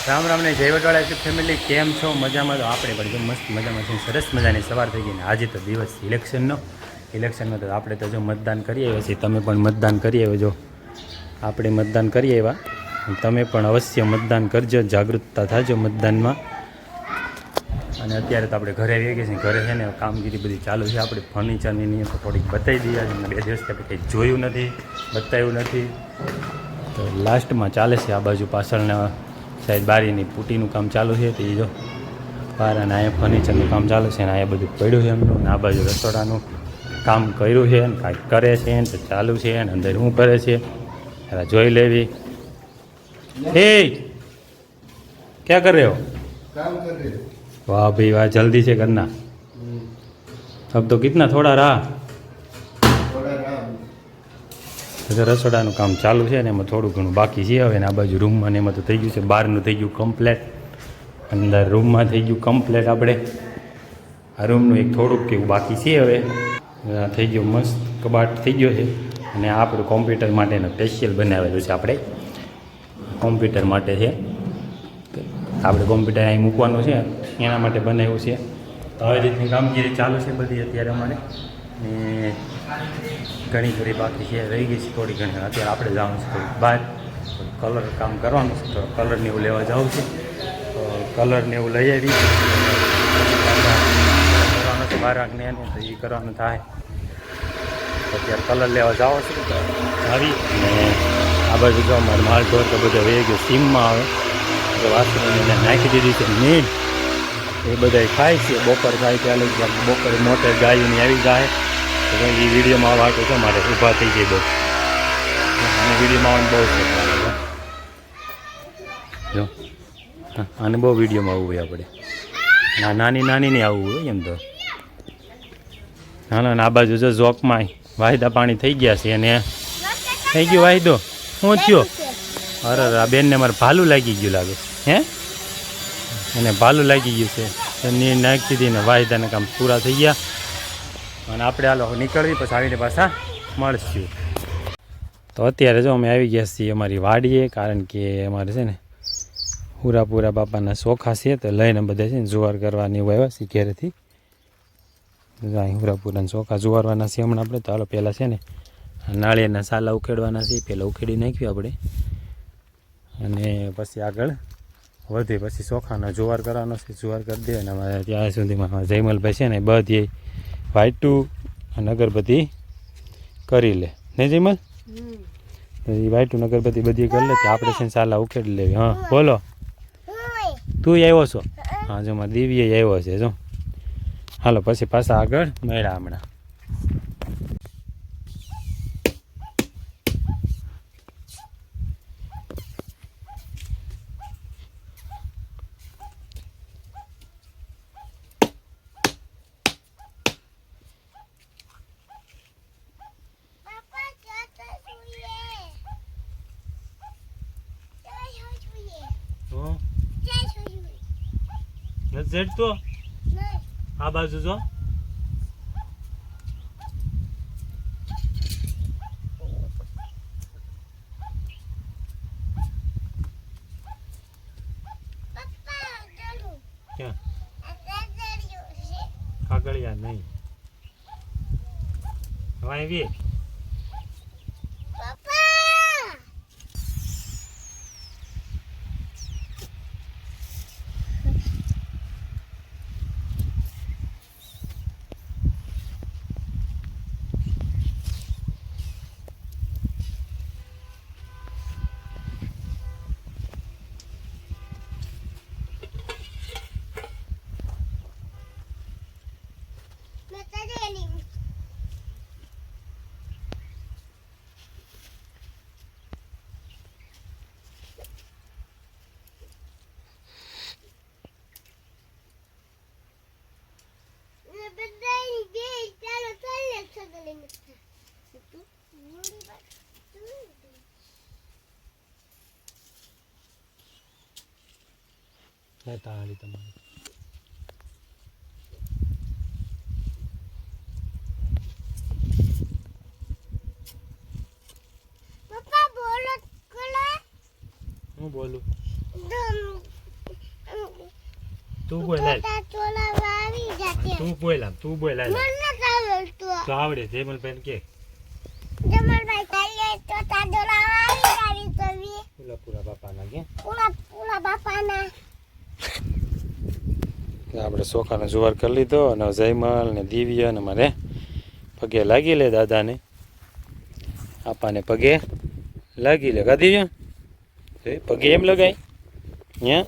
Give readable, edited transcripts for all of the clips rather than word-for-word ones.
રામ રામ ને જયવટવાળા YouTube family કેમ છો? મજામાં? તો આપણે પણ જો મસ્ત મજામાં છે. સરસ મજાની સવાર થઈ ગઈ ને આજે તો દિવસ ઇલેક્શનનો તો આપણે તો જો મતદાન કરી આવ્યા છીએ. તમે પણ મતદાન કરી આવ્યો. જો આપણે મતદાન કરી આવ્યા, તમે પણ અવશ્ય મતદાન કરજો, જાગૃતતા થાજો મતદાનમાં. અને અત્યારે તો આપણે ઘરે આવી ગયા છીએ. ઘરે છે ને કામગીરી બધી ચાલુ છે. આપણે ફર્નિચરની તો થોડીક બતાવી દઈએ. આજે 2 દિવસથી આપણે કંઈ જોયું નથી, બતાવ્યું નથી. તો લાસ્ટમાં ચાલે છે. આ બાજુ પાછળના સાઈડ બારીની પૂટીનું કામ ચાલુ છે. તો એ જો બહાર અને અહીંયા ફર્નિચરનું કામ ચાલુ છે. અને અહીંયા બધું પડ્યું છે એમનું. અને આ બાજુ રસોડાનું કામ કર્યું છે ને કાંઈક કરે છે ને તો ચાલુ છે. અને અંદર શું કરે છે એરા જોઈ લેવી. એ ક્યાં કર રહ્યો? काम कर रहे हो? वाह भाई वाह, जल्दी से करना. अब तो कितना थोड़ा रहा. थोड़ा राम રસોડાનું કામ ચાલુ છે ને એમાં થોડું ઘણું બાકી છે. હવે ને આ બાજુ રૂમમાં ને એમાં તો થઈ ગયું છે. બહારનું થઈ ગયું કમ્પ્લેટ, અંદર રૂમમાં થઈ ગયું કમ્પ્લેટ. આપણે આ રૂમનું એક થોડુંક કેવું બાકી છે. હવે થઈ ગયું મસ્ત કબાટ થઈ ગયો છે. અને આ આપણું કોમ્પ્યુટર માટેનું સ્પેશિયલ બનાવેલું છે. આપણે કોમ્પ્યુટર માટે છે. આપણે કોમ્પ્યુટર અહીં મૂકવાનું છે એના માટે બનાવ્યું છે. તો આવી રીતની કામગીરી ચાલુ છે બધી અત્યારે અમારે. ને ઘણી ઘણી બાકી છે, રહી ગઈ છે થોડી ઘણી. અત્યારે આપણે જવાનું છે થોડીક બહાર, કલર કામ કરવાનું છે. તો કલરને એવું લેવા જવું છે. તો કલરને એવું લઈ આવી કરવાનું છે. 12 વાગ્યે એને તો એ કરવાનું થાય. તો અત્યારે કલર લેવા જાવ છે. તો આવી અને આ બાજુ જો અમારે માલ ઢોર તો બધો વહી ગયો સીમમાં. આવે તો વાસણને નાખી દીધી છે મીઠ. એ બધા ખાય છે. બપોર થાય ત્યારે બપોરે મોટે ગાયોની આવી જાય. તો એ વિડીયોમાં વાતો છે મારે ઊભા થઈ જાય બહુ. અને વિડીયોમાં આવવાનું બહુ છે જો. આને બહુ વિડીયોમાં આવવું હોય આપણે. નાની નહીં આવવું હોય એમ તો. ના આ બાજુ જો ઝોકમાં વાયદા પાણી થઈ ગયા છે. અને થઈ ગયું વાયદો. શું થયો? અરે આ બેનને મારે ભાલું લાગી ગયું લાગે. હે એને ભાલું લાગી ગયું છે. નીર નાખી દીધી ને વાયદાના કામ પૂરા થઈ ગયા. અને આપણે હાલો નીકળવી પછી આવીને પાછા મળશું. તો અત્યારે જો અમે આવી ગયા છીએ અમારી વાડીએ. કારણ કે અમારે છે ને પૂરા બાપાના ચોખા છે. તો લઈને બધા છે ને જુવાર કરવાની એવું આવ્યા છે ઘેરેથી. અહીં પૂરાના ચોખા જુવારવાના છે હમણાં આપણે. તો હાલો પહેલાં છે ને નાળિયેરના સાલા ઉખેડવાના છે. પહેલાં ઉખેડી નાખ્યું આપણે. અને પછી આગળ વધે પછી ચોખાનો જુવાર કરવાનો છે. જુવાર કરી દે. અને અમારે ત્યાં સુધીમાં જયમલભાઈ છે ને બધી વાઈટું અને અગરબત્તી કરી લે. નહીં જયમલ? તો એ વાઈટું અગરબત્તી બધી કરી લે. આપણે છે ને સાલા ઉખેડી લેવી. હા બોલો, તું આવ્યો છો? હા જો મારા દિવ્ય આવ્યો છે જો. હાલો પછી પાછા આગળ મળ્યા હમણાં. તો આ બાજુ જો ક્યાં કાગળિયા નહીં વાવી. તાળી તમારી પપ્પા બોલો. હું બોલું? તું બોલ લાય. ચોલા વાવી જાતે તું બોલ આમ, તું બોલ લાય. મને આવડતું તો આવડે જયમલભાઈ કે જમણભાઈ કાલે તો તાડોલા વાવી જાવી તવી પૂરા બાપાના કે પૂરા બાપાના આપણે ચોખાનો જુવાર કરી લીધો અને જયમલ ને દિવ્ય ને મારે પગે લાગી લે દાદાને, આપાને પગે લાગી લે. કા દિવ્ય પગે એમ લગાય ત્યાં?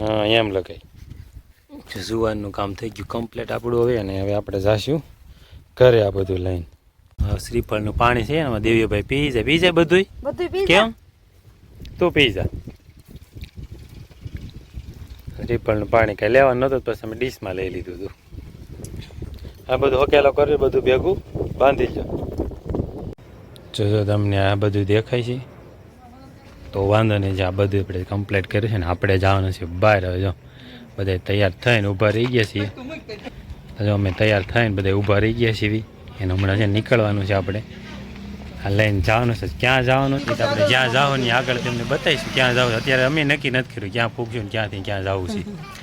હા એમ લગાય. જુવારનું કામ થઈ ગયું કમ્પ્લીટ આપણું હવે, અને હવે આપણે જાશું ઘરે આ બધું લઈને. શ્રીફળનું પાણી છે ને દેવીભાઈ પી જાય બધું. કેમ તું પી જા. શ્રીફળનું પાણી કઈ લેવાનું નતું, પછી અમે ડીશમાં લઈ લીધું હતું. આ બધું હકેલો કરી બધું ભેગું બાંધી લો. જો તમને આ બધું દેખાય છે તો વાંધો નહીં, જે આ બધું આપણે કમ્પ્લીટ કર્યું છે ને આપણે જવાનું છે બહાર. હવે જો બધા તૈયાર થઈને ઊભા રહી ગયા છીએ. જો અમે તૈયાર થઈને બધા ઊભા રહી ગયા છીએ. એને હમણાં છે નીકળવાનું છે આપણે, આ લઈને જવાનું છે. ક્યાં જવાનું છે આપણે જ્યાં જવાનું આગળ તમને બતાવીશું ક્યાં જવું. અત્યારે અમે નક્કી નથી કર્યું ક્યાં પૂછ્યું ને ક્યાંથી ક્યાં જવું છે.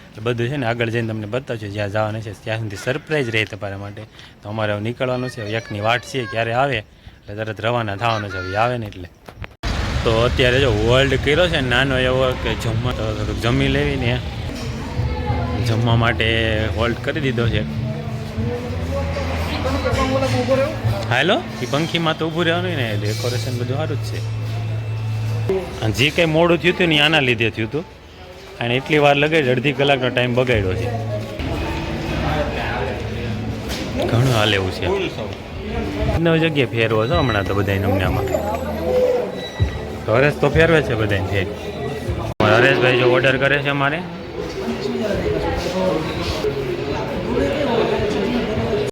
એટલે બધું છે ને આગળ જઈને તમને બતાવશું જ્યાં જવાનું છે. ત્યાં સુધી સરપ્રાઈઝ રહે તમારા માટે. તો અમારે હવે નીકળવાનું છે, એકની વાટ છે ક્યારે આવે એટલે તરત રવાના થવાનું છે. હવે આવે ને એટલે તો અત્યારે જો હોલ્ડ કર્યો છે નાનો એવો કે જમવા તો થોડુંક જમી લેવીને જમવા માટે હોલ્ડ કરી દીધો છે. હાલો એ પંખીમાં તો ઊભું રહેવાનું ને ડેકોરેશન બધું સારું જ છે. અને જે કંઈ મોડું થયું હતું ને આના લીધે થયું હતું, અને એટલી વાર લગાડી અડધી કલાકનો ટાઈમ બગાડ્યો છે. ઘણું હાલ એવું છે. નવી જગ્યાએ ફેરવો છો હમણાં તો બધા નમનામાં. હરેશ તો ફેરવે છે બધાને ફેર. હરેશભાઈ જો ઓર્ડર કરે છે અમારે.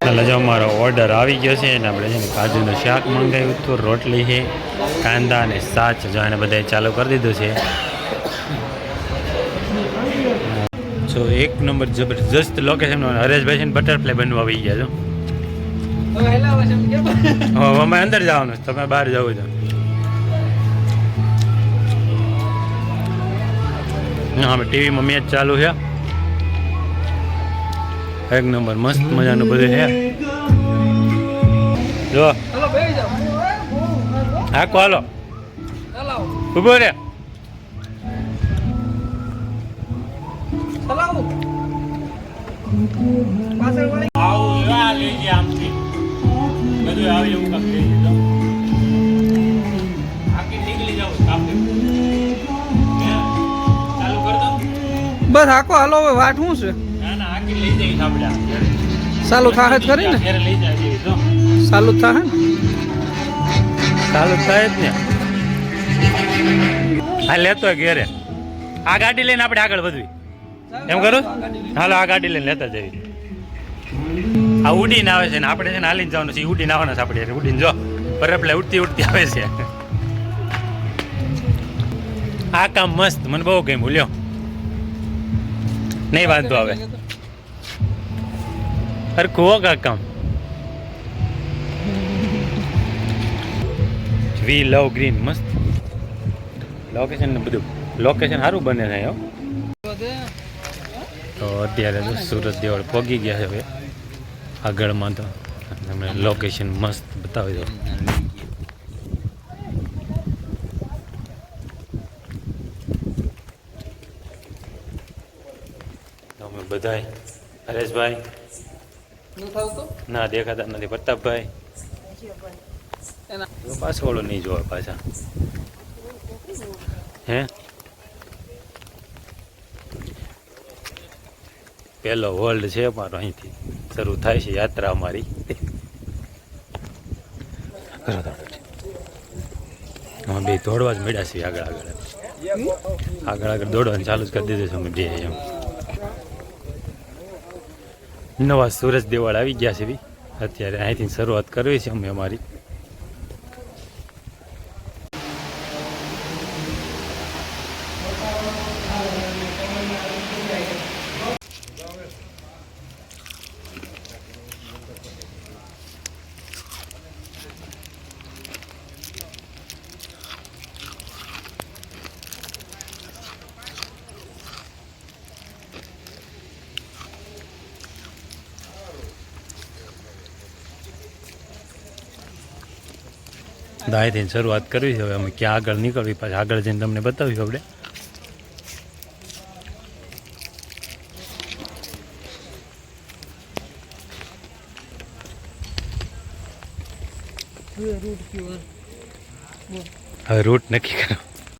એટલે જો અમારો ઓર્ડર આવી ગયો છે અને આપણે છે ને કાજુનું શાક મંગાવ્યું હતું, રોટલી છે, કાંદા અને સાચ જો એને બધાએ ચાલુ કરી દીધું છે. જો એક નંબર જબરજસ્ત લોકેશન. હરેશભાઈ છે ને બટરફ્લાય બનવા આવી ગયા છો. હવે અમે અંદર જવાનું, તમે બહાર જવું છો. હા ટીવીમાં મેચ ચાલુ છે. એક નંબર મસ્ત મજાનું બધું છે. જો હાકો હાલો ઉભો રે. બસ આખો હાલો હવે વાટ શું છે? ચાલુ થાય જ ખરી ને? ચાલુ થાય ને? ચાલુ થાય જ ને. હા લેતો ઘેરે આ ગાડી લઈને આપણે આગળ વધવી એમ કરું. હાલો આ ગાડી લઈને લેતા જઈએ. આ ઉડીને આવે છે ને આપણે છે ને હાલીને જવાનું છે. ઉડીને આવવાના છે આપણે. ઉડીને જો બરફ ઉડતી ઉડતી આવે છે. આ કામ મસ્ત મને બહુ ગમ્યું. લ્યો નહીં વાંધો આવે. હરખું હો કામ. વી લવ ગ્રીન મસ્ત લોકેશન ને બધું. લોકેશન સારું બને છે. તો અત્યારે તો સુરત દેવળ પહોંચી ગયા છે હવે આગળમાં. તો તમને લોકેશન મસ્ત બતાવી દો. અમે બધાય હરેશભાઈ ના દેખાતા નથી. પ્રતાપભાઈ પાછળ નહીં જોવા પાછા. હે પહેલો વર્લ્ડ છે અમારો. અહીંથી શરૂ થાય છે યાત્રા અમારી. બે દોડવા જ મળ્યા છીએ. આગળ દોડવાનું ચાલુ જ કરી દીધું છે અમે બે. એમ નવા સુરજ દેવળ આવી ગયા છે. અત્યારે અહીંથી શરૂઆત કરવી છે અમે અમારી. દાયથી શરૂઆત કરવી છે હવે અમે ક્યાં આગળ નીકળવી પાછા આગળ જઈને તમને બતાવ્યું આપણે હવે રૂટ નક્કી કરો